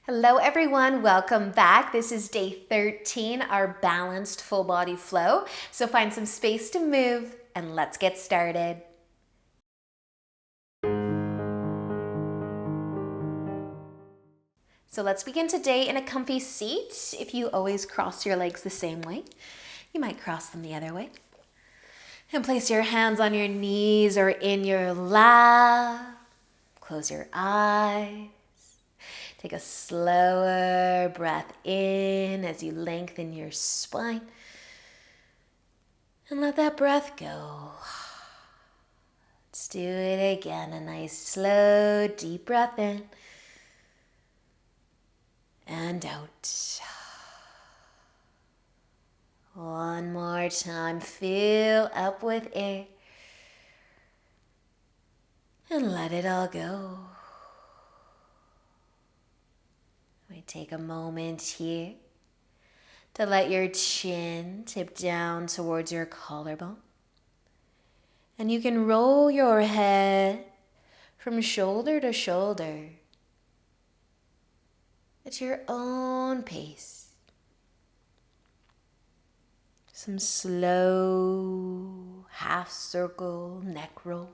Hello everyone, welcome back. This is day 13, our balanced full body flow. So find some space to move and let's get started. So let's begin today in a comfy seat. If you always cross your legs the same way, you might cross them the other way. And place your hands on your knees or in your lap. Close your eyes. Take a slower breath in as you lengthen your spine. And let that breath go. Let's do it again. A nice slow deep breath in. And out. One more time. Fill up with air. And let it all go. We take a moment here to let your chin tip down towards your collarbone. And you can roll your head from shoulder to shoulder at your own pace. Some slow half circle neck roll.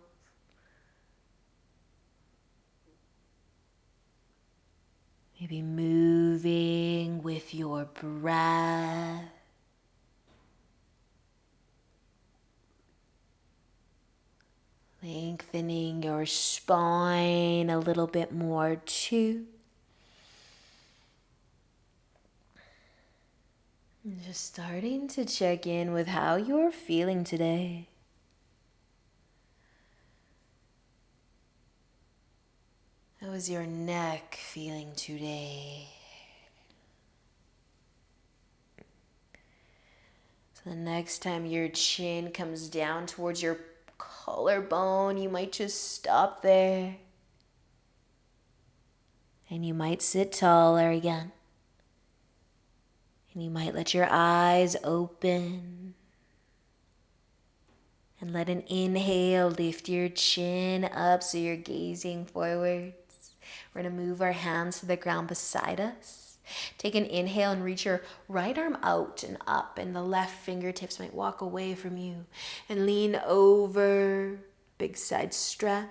Maybe moving with your breath. Lengthening your spine a little bit more too. And just starting to check in with how you're feeling today. How is your neck feeling today? So the next time your chin comes down towards your collarbone, you might just stop there. And you might sit taller again. And you might let your eyes open. And let an inhale lift your chin up so you're gazing forward. We're going to move our hands to the ground beside us. Take an inhale and reach your right arm out and up, and the left fingertips might walk away from you. And lean over, big side stretch.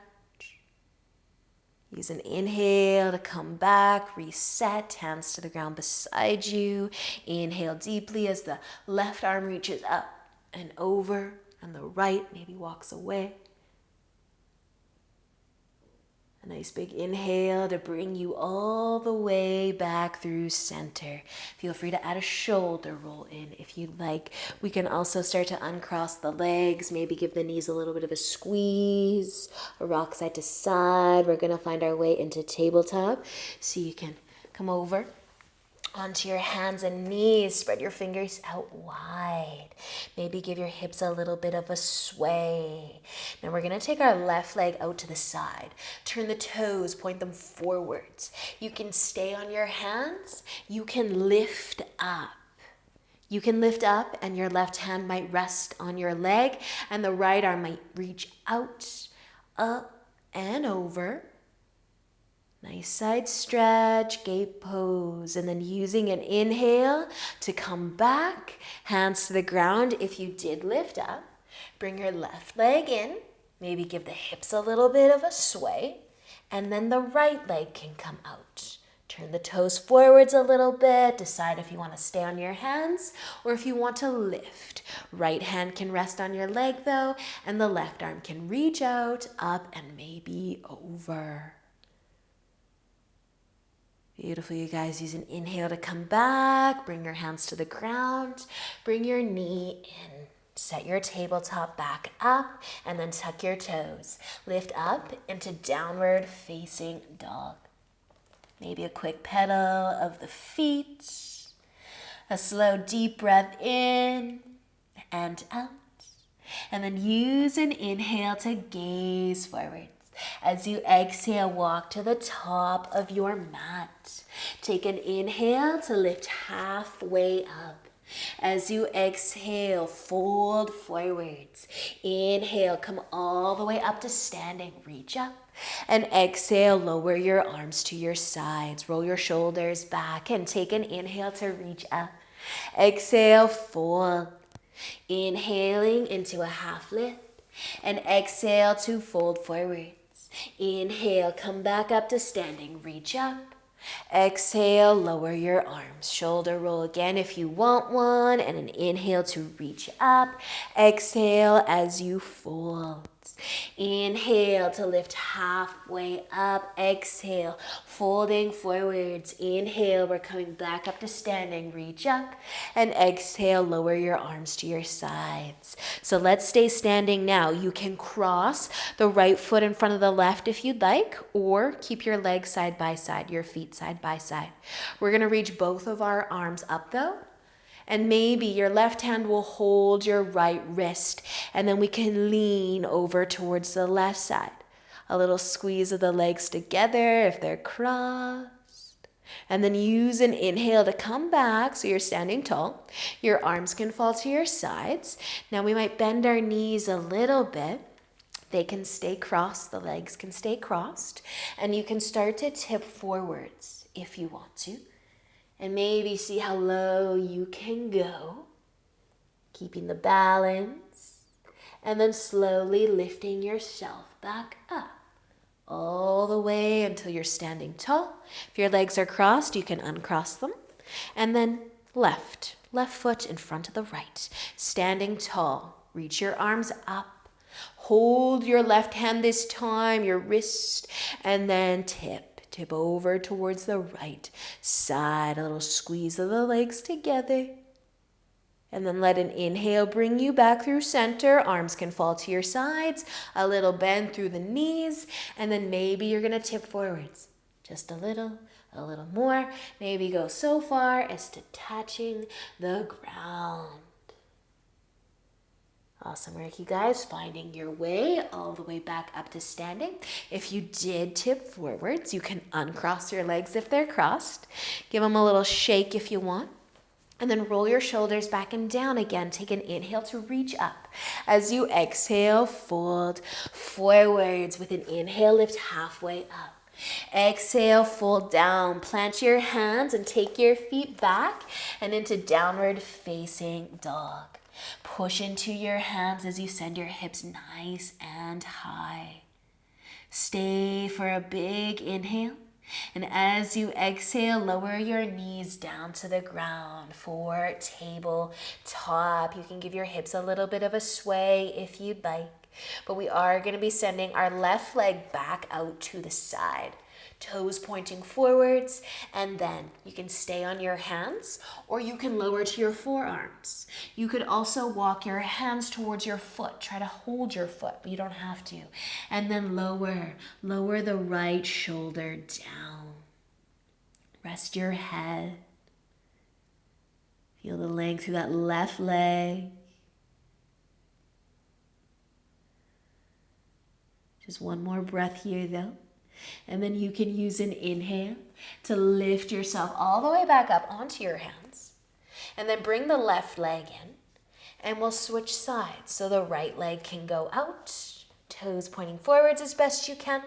Use an inhale to come back, reset, hands to the ground beside you. Inhale deeply as the left arm reaches up and over, and the right maybe walks away. A nice big inhale to bring you all the way back through center. Feel free to add a shoulder roll in if you'd like. We can also start to uncross the legs, maybe give the knees a little bit of a squeeze, a rock side to side. We're gonna find our way into tabletop. So you can come over onto your hands and knees, spread your fingers out wide. Maybe give your hips a little bit of a sway. Now we're gonna take our left leg out to the side. Turn the toes, point them forwards. You can stay on your hands. You can lift up. You can lift up and your left hand might rest on your leg and the right arm might reach out, up and over. Nice side stretch, gate pose, and then using an inhale to come back, hands to the ground. If you did lift up, bring your left leg in, maybe give the hips a little bit of a sway, and then the right leg can come out. Turn the toes forwards a little bit, decide if you want to stay on your hands or if you want to lift. Right hand can rest on your leg though, and the left arm can reach out, up, and maybe over. Beautiful, you guys. Use an inhale to come back. Bring your hands to the ground. Bring your knee in. Set your tabletop back up and then tuck your toes. Lift up into downward facing dog. Maybe a quick pedal of the feet. A slow deep breath in and out. And then use an inhale to gaze forward. As you exhale, walk to the top of your mat. Take an inhale to lift halfway up. As you exhale, fold forwards. Inhale, come all the way up to standing. Reach up. And exhale, lower your arms to your sides. Roll your shoulders back and take an inhale to reach up. Exhale, fold. Inhaling into a half lift. And exhale to fold forwards. Inhale, come back up to standing. Reach up. Exhale, lower your arms. Shoulder roll again if you want one. And an inhale to reach up. Exhale as you fold. Inhale to lift halfway up. Exhale, folding forwards. Inhale, we're coming back up to standing. Reach up. And exhale, lower your arms to your sides. So let's stay standing now. You can cross the right foot in front of the left if you'd like, or keep your legs side by side, your feet side by side. We're going to reach both of our arms up though. And maybe your left hand will hold your right wrist, and then we can lean over towards the left side. A little squeeze of the legs together if they're crossed. And then use an inhale to come back so you're standing tall. Your arms can fall to your sides. Now we might bend our knees a little bit. They can stay crossed, the legs can stay crossed. And you can start to tip forwards if you want to. And maybe see how low you can go, keeping the balance, and then slowly lifting yourself back up all the way until you're standing tall. If your legs are crossed, you can uncross them. And then left foot in front of the right, standing tall. Reach your arms up. Hold your left hand this time, your wrist, and then tip. Tip over towards the right side. A little squeeze of the legs together. And then let an inhale bring you back through center. Arms can fall to your sides. A little bend through the knees. And then maybe you're going to tip forwards. Just a little more. Maybe go so far as to touching the ground. Awesome work, you guys. Finding your way all the way back up to standing. If you did tip forwards, you can uncross your legs if they're crossed. Give them a little shake if you want. And then roll your shoulders back and down again. Take an inhale to reach up. As you exhale, fold forwards. With an inhale, lift halfway up. Exhale, fold down. Plant your hands and take your feet back and into downward facing dog. Push into your hands as you send your hips nice and high. Stay for a big inhale. And as you exhale, lower your knees down to the ground for tabletop. You can give your hips a little bit of a sway if you'd like. But we are going to be sending our left leg back out to the side. Toes pointing forwards, and then you can stay on your hands or you can lower to your forearms. You could also walk your hands towards your foot. Try to hold your foot, but you don't have to. And then lower the right shoulder down. Rest your head. Feel the length through that left leg. Just one more breath here though. And then you can use an inhale to lift yourself all the way back up onto your hands. And then bring the left leg in. And we'll switch sides. So the right leg can go out. Toes pointing forwards as best you can.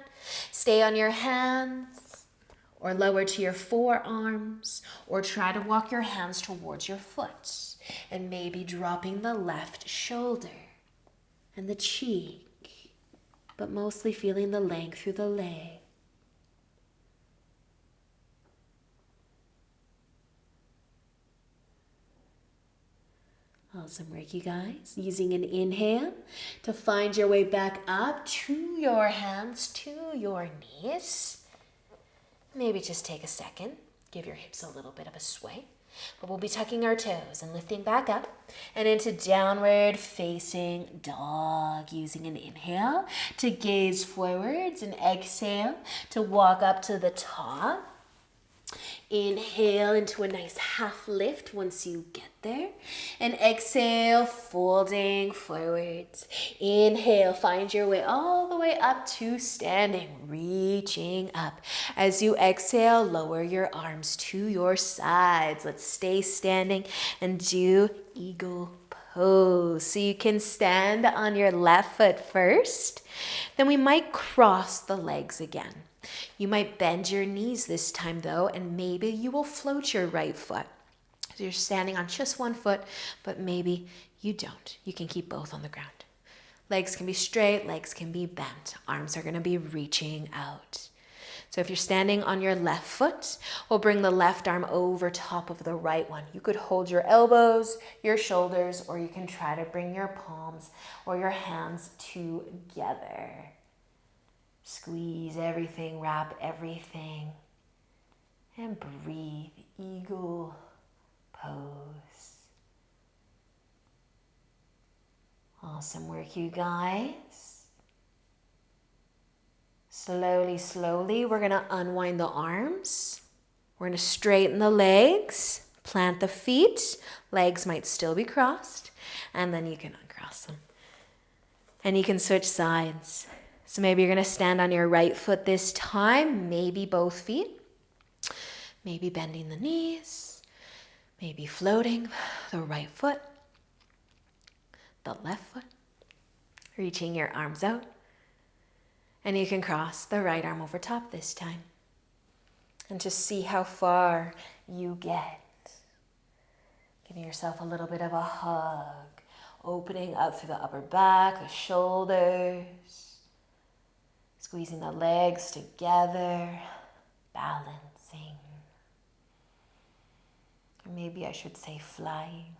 Stay on your hands. Or lower to your forearms. Or try to walk your hands towards your foot. And maybe dropping the left shoulder. And the cheek. But mostly feeling the length through the leg. Awesome work, you guys. Using an inhale to find your way back up to your hands, to your knees. Maybe just take a second. Give your hips a little bit of a sway. But we'll be tucking our toes and lifting back up and into downward facing dog. Using an inhale to gaze forwards and exhale to walk up to the top. Inhale into a nice half lift once you get there. And exhale, folding forwards. Inhale, find your way all the way up to standing, reaching up. As you exhale, lower your arms to your sides. Let's stay standing and do eagle pose. So you can stand on your left foot first. Then we might cross the legs again. You might bend your knees this time though, and maybe you will float your right foot. So you're standing on just one foot, but maybe you don't. You can keep both on the ground. Legs can be straight, legs can be bent. Arms are gonna be reaching out. So if you're standing on your left foot, we'll bring the left arm over top of the right one. You could hold your elbows, your shoulders, or you can try to bring your palms or your hands together. Squeeze everything, wrap everything, and breathe, eagle pose. Awesome work, you guys. Slowly, we're gonna unwind the arms. We're gonna straighten the legs, plant the feet. Legs might still be crossed, and then you can uncross them. And you can switch sides. So maybe you're gonna stand on your right foot this time, maybe both feet. Maybe bending the knees, maybe floating the right foot, the left foot, reaching your arms out. And you can cross the right arm over top this time. And just see how far you get. Giving yourself a little bit of a hug. Opening up through the upper back, the shoulders. Squeezing the legs together. Balancing. Or maybe I should say flying.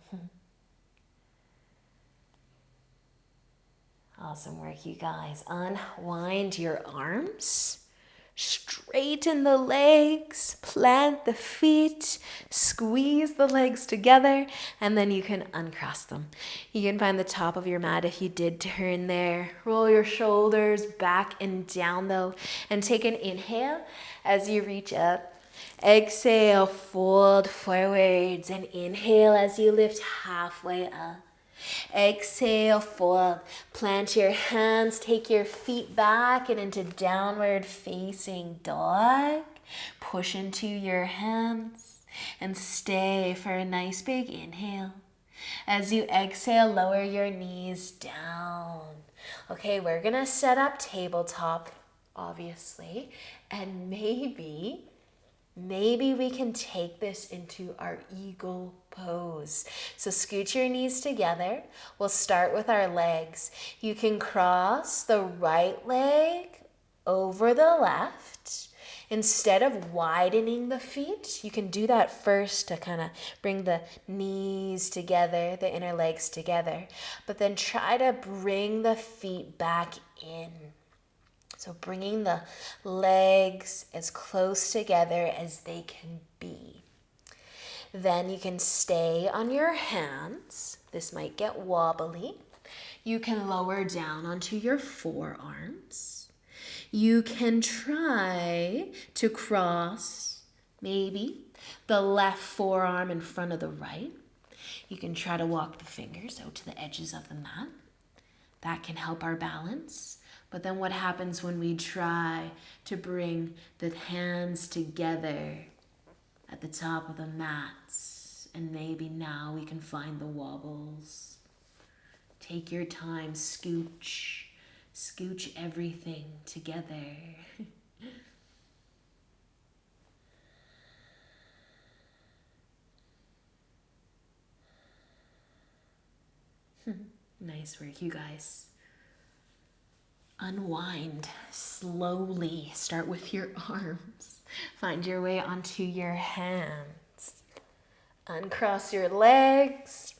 Awesome work, you guys. Unwind your arms, straighten the legs, plant the feet, squeeze the legs together, and then you can uncross them. You can find the top of your mat if you did turn there. Roll your shoulders back and down though, and take an inhale as you reach up. Exhale, fold forwards, and inhale as you lift halfway up. Exhale, fold. Plant your hands, take your feet back and into downward facing dog. Push into your hands and stay for a nice big inhale. As you exhale, lower your knees down. Okay, we're gonna set up tabletop, obviously, and maybe we can take this into our eagle pose. So scoot your knees together. We'll start with our legs. You can cross the right leg over the left. Instead of widening the feet, you can do that first to kind of bring the knees together, the inner legs together. But then try to bring the feet back in. So bringing the legs as close together as they can be. Then you can stay on your hands. This might get wobbly. You can lower down onto your forearms. You can try to cross maybe the left forearm in front of the right. You can try to walk the fingers out to the edges of the mat. That can help our balance. But then what happens when we try to bring the hands together at the top of the mats? And maybe now we can find the wobbles. Take your time, scooch everything together. Nice work, you guys. Unwind slowly. Start with your arms. Find your way onto your hands. Uncross your legs.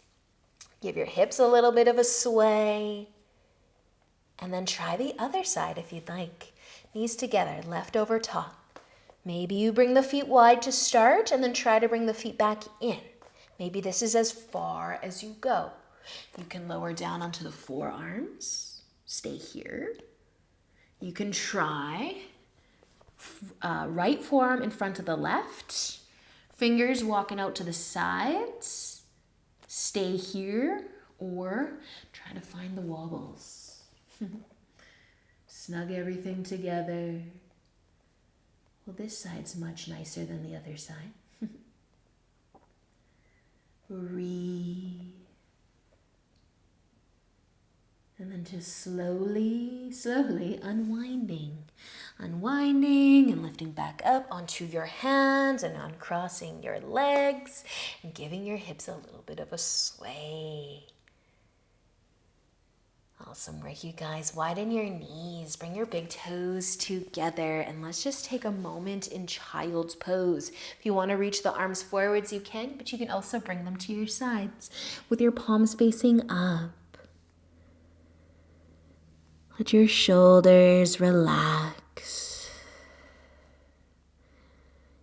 Give your hips a little bit of a sway. And then try the other side if you'd like. Knees together, left over top. Maybe you bring the feet wide to start and then try to bring the feet back in. Maybe this is as far as you go. You can lower down onto the forearms. Stay here. You can try right forearm in front of the left. Fingers walking out to the sides. Stay here or try to find the wobbles. Snug everything together. Well, this side's much nicer than the other side. Breathe. And then just slowly, slowly unwinding. Unwinding and lifting back up onto your hands and uncrossing your legs and giving your hips a little bit of a sway. Awesome work, you guys. Widen your knees, bring your big toes together, and let's just take a moment in child's pose. If you want to reach the arms forwards, you can, but you can also bring them to your sides with your palms facing up. Let your shoulders relax,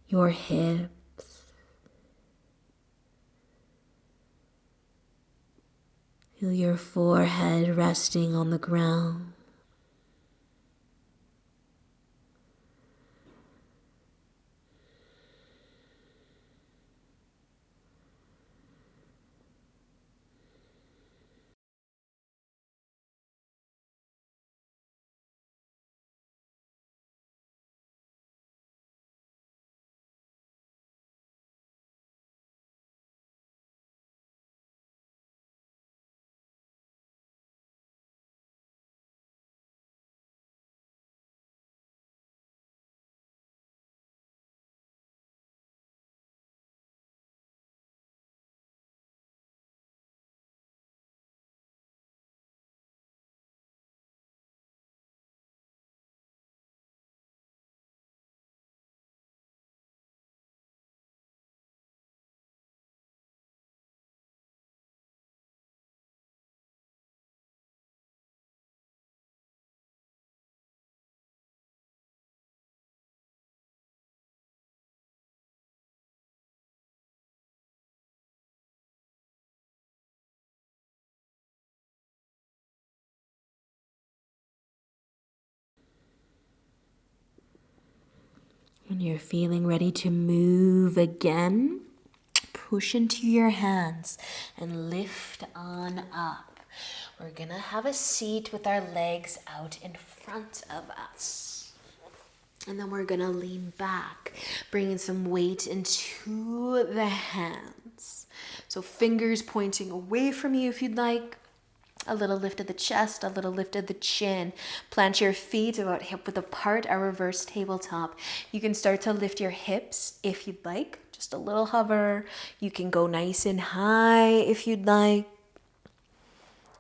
your hips. Feel your forehead resting on the ground. When you're feeling ready to move again, push into your hands and lift on up. We're gonna have a seat with our legs out in front of us. And then we're gonna lean back, bringing some weight into the hands. So fingers pointing away from you if you'd like. A little lift of the chest, a little lift of the chin. Plant your feet about hip width apart, our reverse tabletop. You can start to lift your hips if you'd like. Just a little hover. You can go nice and high if you'd like.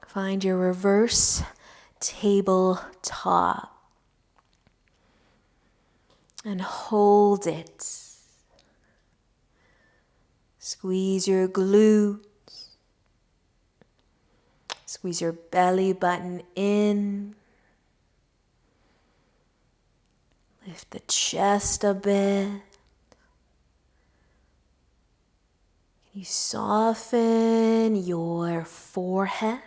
Find your reverse tabletop. And hold it. Squeeze your glutes. Squeeze your belly button in. Lift the chest a bit. You soften your forehead.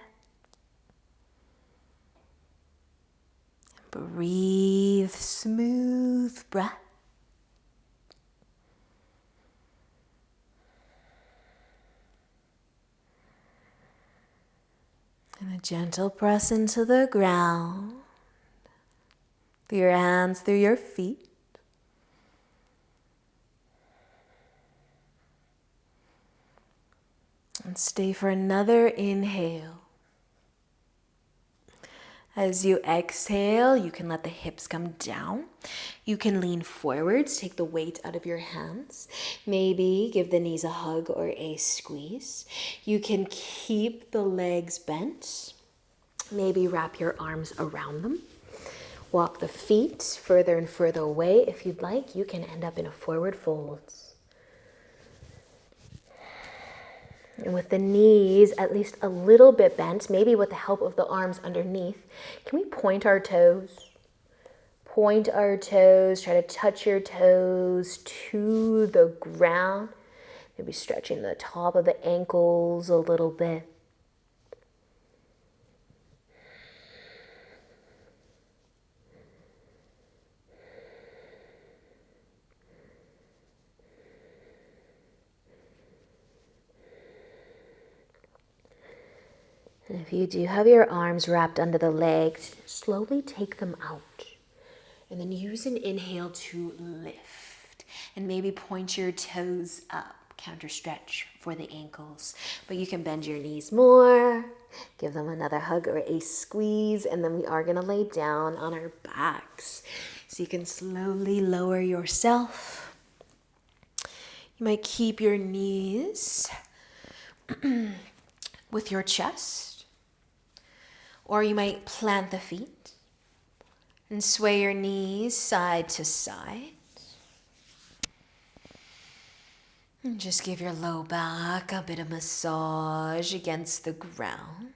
Breathe smooth breath. And a gentle press into the ground. Through your hands, through your feet. And stay for another inhale. As you exhale, you can let the hips come down. You can lean forwards, take the weight out of your hands. Maybe give the knees a hug or a squeeze. You can keep the legs bent. Maybe wrap your arms around them. Walk the feet further and further away. If you'd like, you can end up in a forward fold. And with the knees at least a little bit bent, maybe with the help of the arms underneath, can we point our toes? Point our toes, try to touch your toes to the ground. Maybe stretching the top of the ankles a little bit. And if you do have your arms wrapped under the legs, slowly take them out. And then use an inhale to lift. And maybe point your toes up. Counter stretch for the ankles. But you can bend your knees more. Give them another hug or a squeeze. And then we are going to lay down on our backs. So you can slowly lower yourself. You might keep your knees with your chest. Or you might plant the feet and sway your knees side to side. And just give your low back a bit of massage against the ground.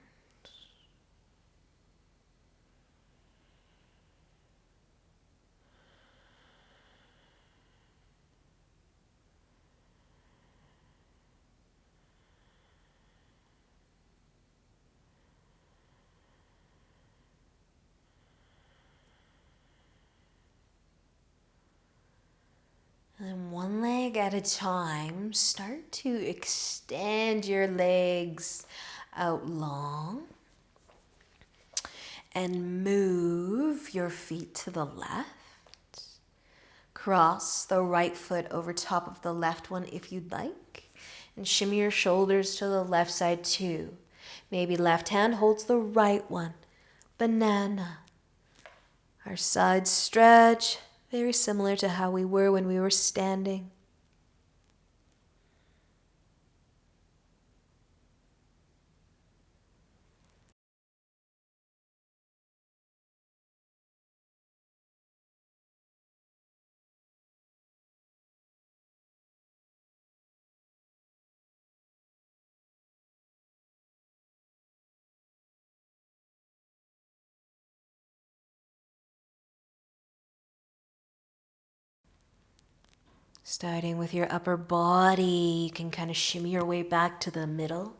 And then one leg at a time, start to extend your legs out long. And move your feet to the left. Cross the right foot over top of the left one if you'd like. And shimmy your shoulders to the left side too. Maybe left hand holds the right one. Banana. Our sides stretch. Very similar to how we were when we were standing. Starting with your upper body, you can kind of shimmy your way back to the middle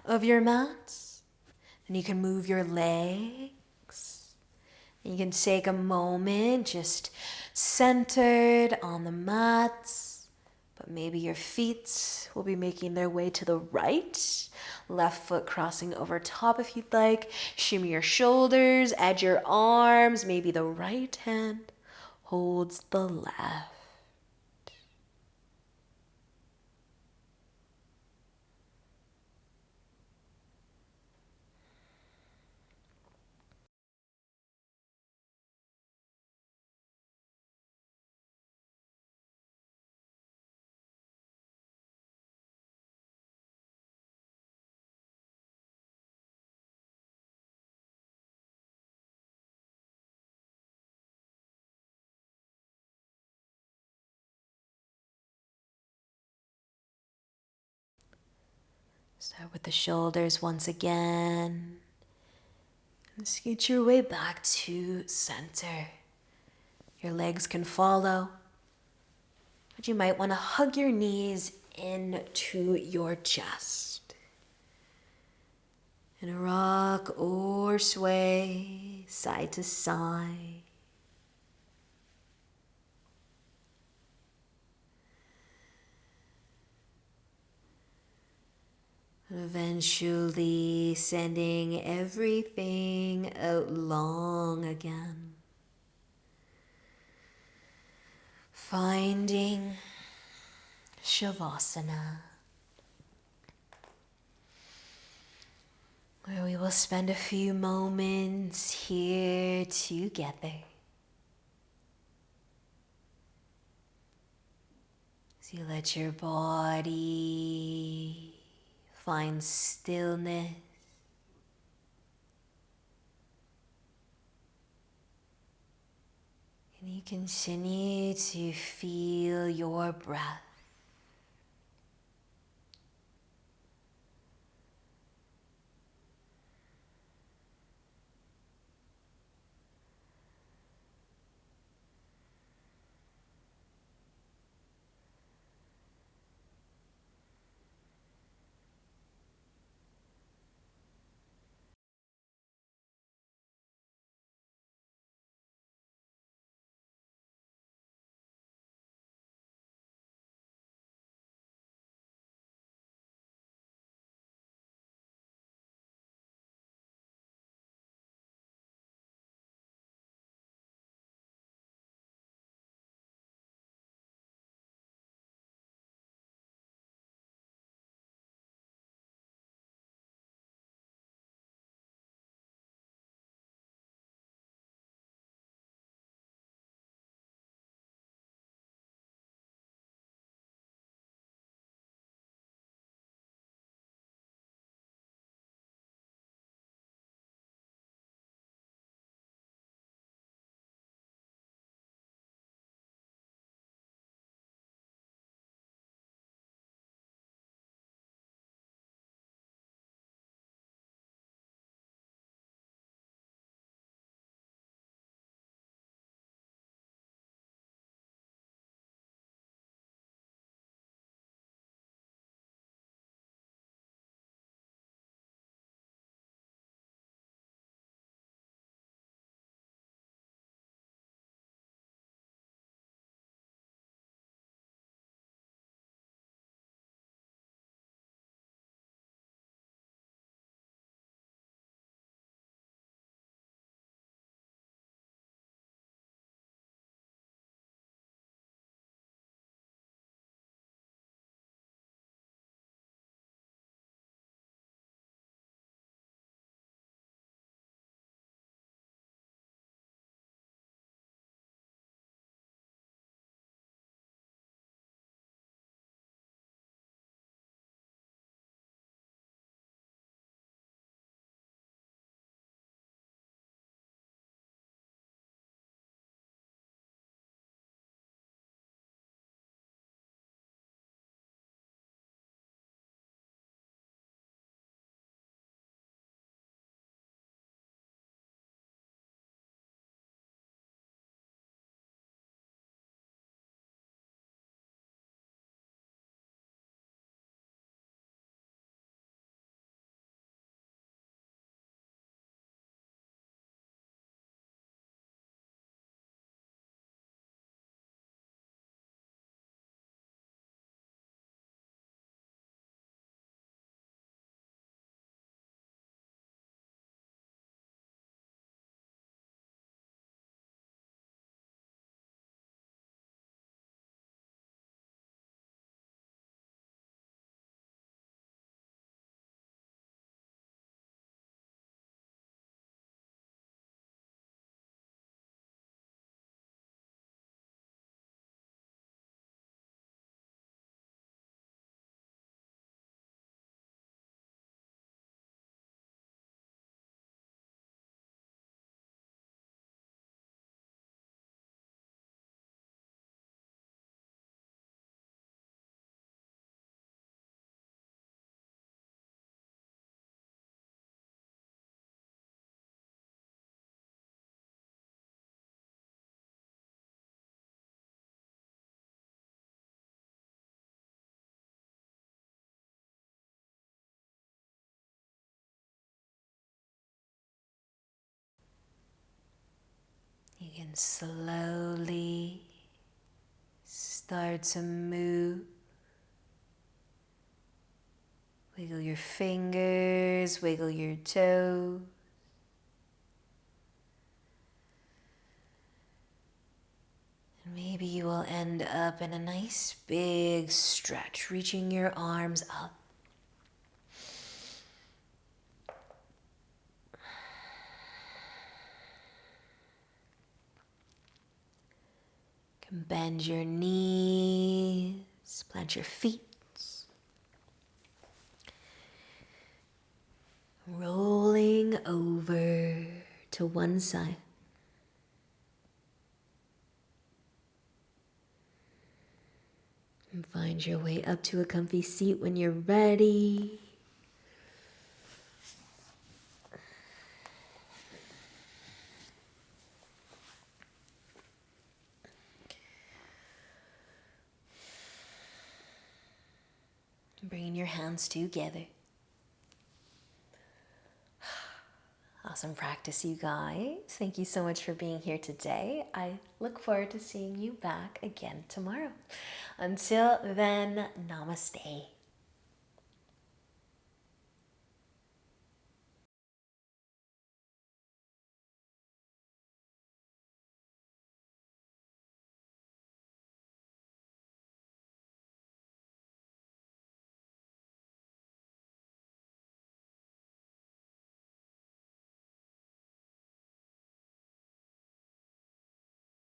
of your mats. And you can move your legs. You can take a moment just centered on the mats. But maybe your feet will be making their way to the right. Left foot crossing over top if you'd like. Shimmy your shoulders, add your arms. Maybe the right hand holds the left. Start with the shoulders once again. And scoot your way back to center. Your legs can follow. But you might want to hug your knees into your chest. And rock or sway side to side. And eventually sending everything out long again. Finding Shavasana, where we will spend a few moments here together. As you let your body find stillness. And you continue to feel your breath. can slowly start to move. Wiggle your fingers, wiggle your toes. And maybe you will end up in a nice big stretch, reaching your arms up. You can bend your knees, plant your feet. Rolling over to one side. And find your way up to a comfy seat when you're ready. Bringing your hands together. Awesome practice, you guys. Thank you so much for being here today. I look forward to seeing you back again tomorrow. Until then, namaste.